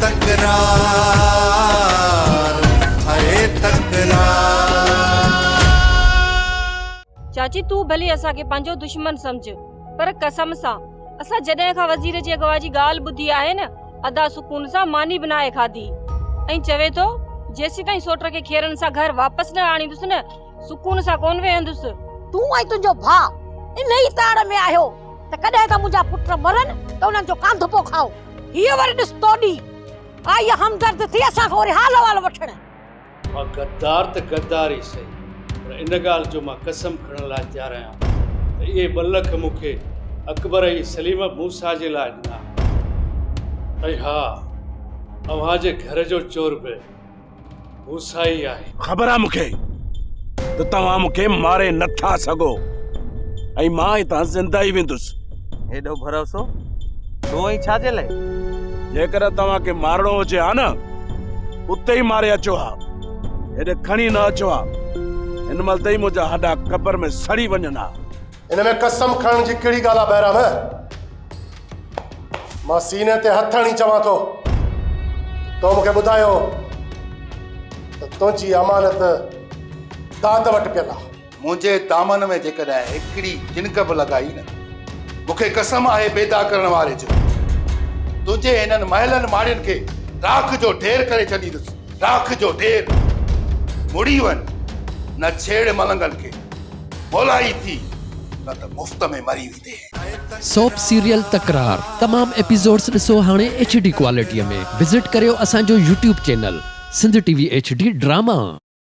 तकरार, हाय तकरार। चाची तू भले असा के पंजो दुश्मन समझ, पर कसम सा असा जडे का वजीर जी अगवा जी गाल बुद्धि आहे न, अदा सुकून सा मानी बनाए खादी। ऐं चवे तो जेसी ताईं सोटर के खेरन सा घर वापस न आणींदुस न, सुकून सा कोन वेहंदुस। तू ऐं तुंहिंजो भाउ इन ई ताड़ में आहियो त कॾहिं त मुंहिंजा पुट मरनि त उन्हनि जो कांधो पोइ खाओ। हीअ वरी ॾिस तोॾी आई हमदर्द थी असांखे वरी हाल वाल वठण। मां गद्दार त गद्दार ई सही, पर इन ॻाल्हि जो मां कसम खणण लाइ तयारु आहियां त इहे ॿ लख मूंखे अकबर ऐं सलीम मूसा जे लाइ ॾिना। ऐं हा, अव्हांजे घर जो चोर बि मूसा ई आहे। ख़बर आहे मूंखे त तव्हां मूंखे मारे नथा सघो ऐं मां हितां ज़िंदा ई वेंदुसि। हेॾो भरोसो तूं ई छा जे लाइ? जेकर तव्हांखे मारणो हुजे हा न, उते ई मारे अचो हा, हेॾे खणी न अचो हा। हिन महिल ताईं मुंहिंजा हॾा कबर में सड़ी वञनि हा। इन में कसम खणण जी कहिड़ी ॻाल्हि आहे बहिराम? मां सीने ते हथ हणी चवां थो, तो मूंखे ॿुधायो त तुंहिंजी अमानत दाद वटि पियल आहे। मुंहिंजे दामन में जेकॾहिं हिकिड़ी जिनक बि लॻाई न, मूंखे कसम आहे पैदा करण वारे जो, तुंहिंजे हिननि महलनि माड़ियुनि खे राख जो ढेर करे छॾींदुसि। राख जो ढेर। मुड़ी वञ, न छेड़ मलंगनि खे, मोलाई थी न त मुफ्त में मरी वेंदे। सोप सीरियल तकरार तमाम एपिसोड्स ॾिसो हाणे HD क्वालिटीअ में। विजिट करियो असांजो YouTube channel Sindh TV HD drama.